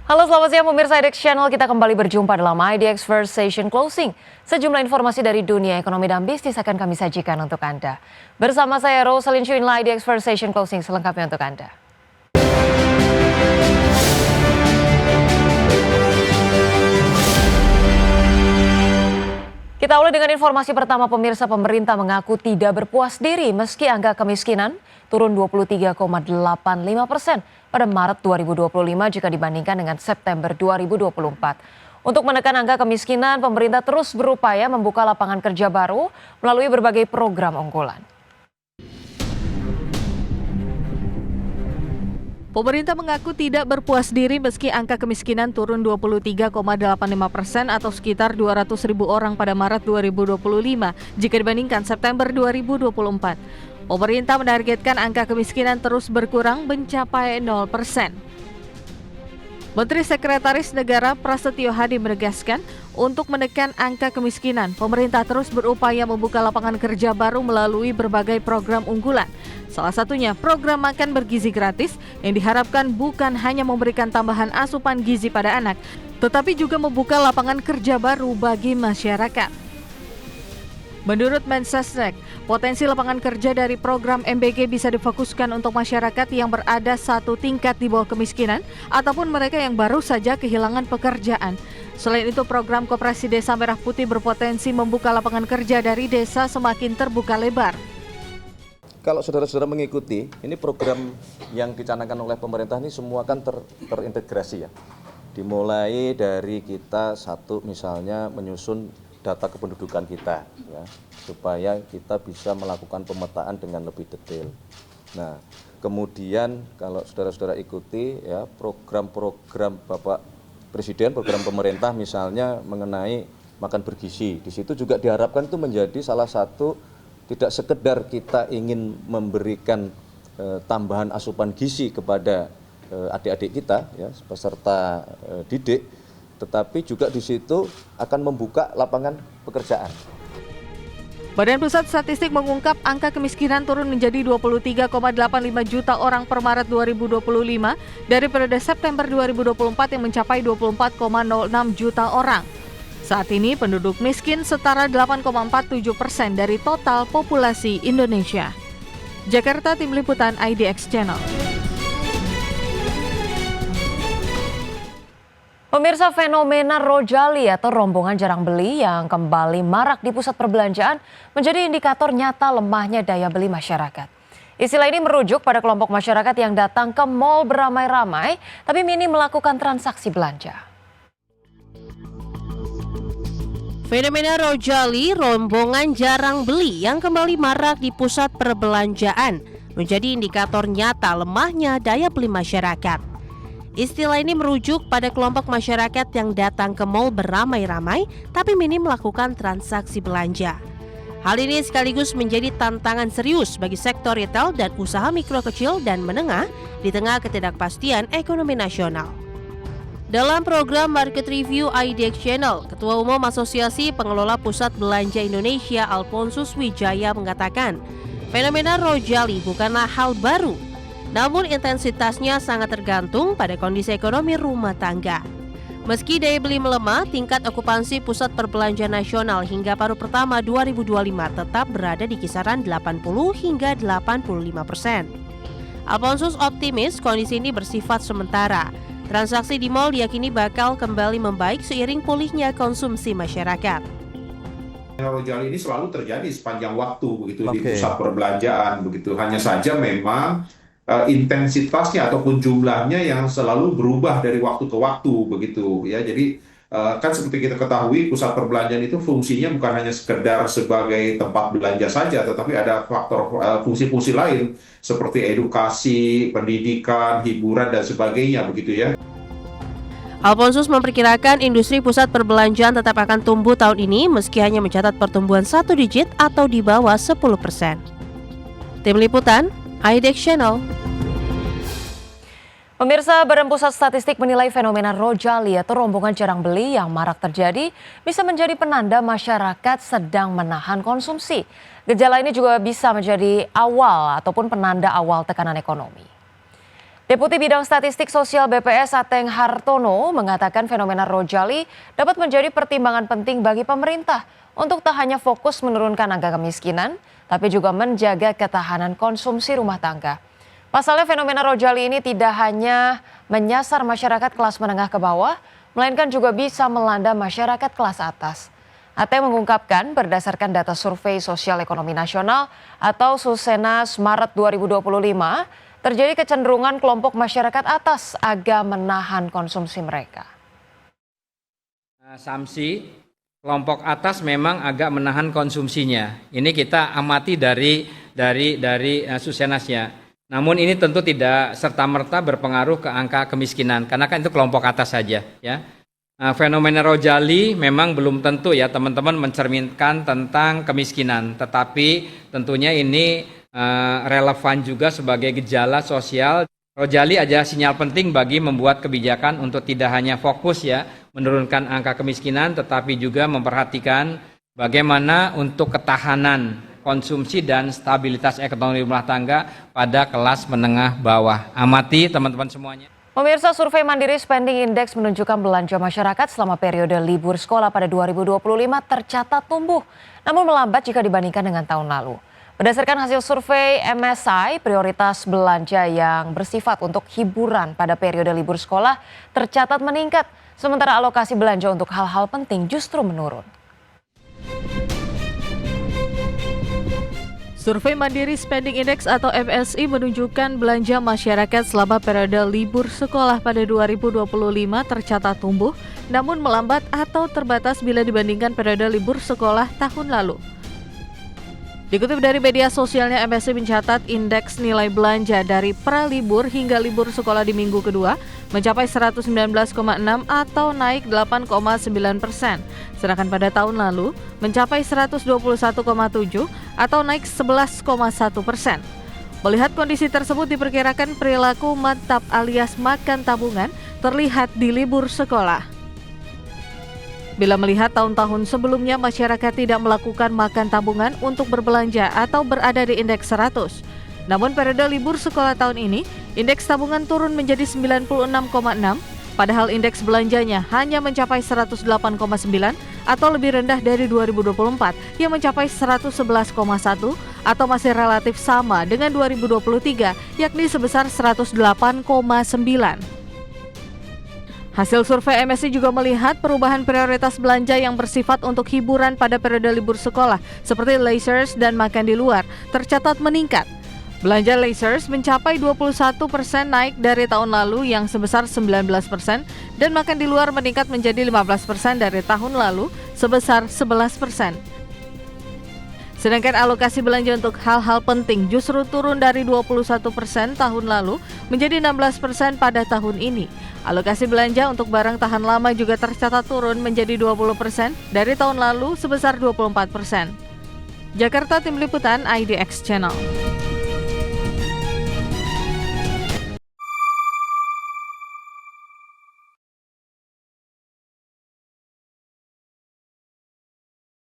Halo selamat siang pemirsa IDX Channel, kita kembali berjumpa dalam IDX First Session Closing. Sejumlah informasi dari dunia ekonomi dan bisnis akan kami sajikan untuk Anda. Bersama saya Rosalyn Chu, inilah IDX First Session Closing selengkapnya untuk Anda. Kita awali dengan informasi pertama pemirsa. Pemerintah mengaku tidak berpuas diri meski angka kemiskinan turun 23,85% pada Maret 2025 jika dibandingkan dengan September 2024. Untuk menekan angka kemiskinan, pemerintah terus berupaya membuka lapangan kerja baru melalui berbagai program unggulan. Pemerintah mengaku tidak berpuas diri meski angka kemiskinan turun 23,85% atau sekitar 200.000 orang pada Maret 2025 jika dibandingkan September 2024. Pemerintah menargetkan angka kemiskinan terus berkurang mencapai 0%. Menteri Sekretaris Negara Prasetyo Hadi menegaskan, untuk menekan angka kemiskinan, pemerintah terus berupaya membuka lapangan kerja baru melalui berbagai program unggulan. Salah satunya program makan bergizi gratis yang diharapkan bukan hanya memberikan tambahan asupan gizi pada anak, tetapi juga membuka lapangan kerja baru bagi masyarakat. Menurut Mensesnek, potensi lapangan kerja dari program MBG bisa difokuskan untuk masyarakat yang berada satu tingkat di bawah kemiskinan ataupun mereka yang baru saja kehilangan pekerjaan. Selain itu, program Koperasi Desa Merah Putih berpotensi membuka lapangan kerja dari desa semakin terbuka lebar. Kalau saudara-saudara mengikuti, ini program yang dicanangkan oleh pemerintah ini semua kan terintegrasi ya. Dimulai dari kita satu misalnya menyusun data kependudukan kita ya, supaya kita bisa melakukan pemetaan dengan lebih detail. Nah, kemudian kalau saudara-saudara ikuti ya program-program Bapak Presiden, program pemerintah misalnya mengenai makan bergizi. Di situ juga diharapkan itu menjadi salah satu, tidak sekedar kita ingin memberikan tambahan asupan gizi kepada adik-adik kita ya, peserta didik, tetapi juga di situ akan membuka lapangan pekerjaan. Badan Pusat Statistik mengungkap angka kemiskinan turun menjadi 23,85 juta orang per Maret 2025 dari periode September 2024 yang mencapai 24,06 juta orang. Saat ini penduduk miskin setara 8,47% dari total populasi Indonesia. Jakarta, Tim Liputan IDX Channel. Pemirsa, fenomena rojali atau rombongan jarang beli yang kembali marak di pusat perbelanjaan menjadi indikator nyata lemahnya daya beli masyarakat. Istilah ini merujuk pada kelompok masyarakat yang datang ke mal beramai-ramai tapi minim melakukan transaksi belanja. Fenomena rojali, rombongan jarang beli yang kembali marak di pusat perbelanjaan menjadi indikator nyata lemahnya daya beli masyarakat. Istilah ini merujuk pada kelompok masyarakat yang datang ke mal beramai-ramai tapi minim melakukan transaksi belanja. Hal ini sekaligus menjadi tantangan serius bagi sektor retail dan usaha mikro kecil dan menengah di tengah ketidakpastian ekonomi nasional. Dalam program Market Review IDX Channel, Ketua Umum Asosiasi Pengelola Pusat Belanja Indonesia Alphonsus Wijaya mengatakan, fenomena rojali bukanlah hal baru, namun intensitasnya sangat tergantung pada kondisi ekonomi rumah tangga. Meski daya beli melemah, tingkat okupansi pusat perbelanjaan nasional hingga paruh pertama 2025 tetap berada di kisaran 80 hingga 85%. Alphonsus optimis kondisi ini bersifat sementara. Transaksi di mal diyakini bakal kembali membaik seiring pulihnya konsumsi masyarakat. Rojali ini selalu terjadi sepanjang waktu begitu di pusat perbelanjaan begitu. Hanya saja memang intensitasnya ataupun jumlahnya yang selalu berubah dari waktu ke waktu begitu ya. Jadi kan seperti kita ketahui pusat perbelanjaan itu fungsinya bukan hanya sekedar sebagai tempat belanja saja, tetapi ada faktor fungsi-fungsi lain seperti edukasi, pendidikan, hiburan dan sebagainya begitu ya. Alphonsus memperkirakan industri pusat perbelanjaan tetap akan tumbuh tahun ini meski hanya mencatat pertumbuhan 1 digit atau di bawah 10%. Tim Liputan IDX Channel. Pemirsa, Badan Pusat Statistik menilai fenomena rojali atau rombongan jarang beli yang marak terjadi bisa menjadi penanda masyarakat sedang menahan konsumsi. Gejala ini juga bisa menjadi awal ataupun penanda awal tekanan ekonomi. Deputi Bidang Statistik Sosial BPS Ateng Hartono mengatakan fenomena Rojali dapat menjadi pertimbangan penting bagi pemerintah untuk tak hanya fokus menurunkan angka kemiskinan, tapi juga menjaga ketahanan konsumsi rumah tangga. Pasalnya fenomena Rojali ini tidak hanya menyasar masyarakat kelas menengah ke bawah, melainkan juga bisa melanda masyarakat kelas atas. Ateng mengungkapkan berdasarkan data Survei Sosial Ekonomi Nasional atau Susenas Maret 2025, terjadi kecenderungan kelompok masyarakat atas agak menahan konsumsi mereka. Asumsi kelompok atas memang agak menahan konsumsinya. Ini kita amati dari Susenasnya. Namun ini tentu tidak serta-merta berpengaruh ke angka kemiskinan karena kan itu kelompok atas saja ya. Fenomena Rojali memang belum tentu ya teman-teman mencerminkan tentang kemiskinan, tetapi tentunya ini relevan juga sebagai gejala sosial. Rojali adalah sinyal penting bagi membuat kebijakan untuk tidak hanya fokus ya menurunkan angka kemiskinan, tetapi juga memperhatikan bagaimana untuk ketahanan konsumsi dan stabilitas ekonomi rumah tangga pada kelas menengah bawah. Amati teman-teman semuanya. Pemirsa, survei Mandiri Spending Index menunjukkan belanja masyarakat selama periode libur sekolah pada 2025 tercatat tumbuh, namun melambat jika dibandingkan dengan tahun lalu. Berdasarkan hasil survei MSI, prioritas belanja yang bersifat untuk hiburan pada periode libur sekolah tercatat meningkat, sementara alokasi belanja untuk hal-hal penting justru menurun. Survei Mandiri Spending Index atau MSI menunjukkan belanja masyarakat selama periode libur sekolah pada 2025 tercatat tumbuh, namun melambat atau terbatas bila dibandingkan periode libur sekolah tahun lalu. Dikutip dari media sosialnya, MSI mencatat indeks nilai belanja dari pralibur hingga libur sekolah di minggu kedua mencapai 119,6 atau naik 8,9%. Sedangkan pada tahun lalu mencapai 121,7 atau naik 11,1%. Melihat kondisi tersebut diperkirakan perilaku mantap alias makan tabungan terlihat di libur sekolah. Bila melihat tahun-tahun sebelumnya masyarakat tidak melakukan makan tabungan untuk berbelanja atau berada di indeks 100. Namun periode libur sekolah tahun ini, indeks tabungan turun menjadi 96,6, padahal indeks belanjanya hanya mencapai 108,9 atau lebih rendah dari 2024 yang mencapai 111,1 atau masih relatif sama dengan 2023 yakni sebesar 108,9. Hasil survei MSI juga melihat perubahan prioritas belanja yang bersifat untuk hiburan pada periode libur sekolah seperti leisures dan makan di luar tercatat meningkat. Belanja leisures mencapai 21% naik dari tahun lalu yang sebesar 19% dan makan di luar meningkat menjadi 15% dari tahun lalu sebesar 11%. Sedangkan alokasi belanja untuk hal-hal penting justru turun dari 21% tahun lalu menjadi 16% pada tahun ini. Alokasi belanja untuk barang tahan lama juga tercatat turun menjadi 20% dari tahun lalu sebesar 24%. Jakarta, Tim Liputan IDX Channel.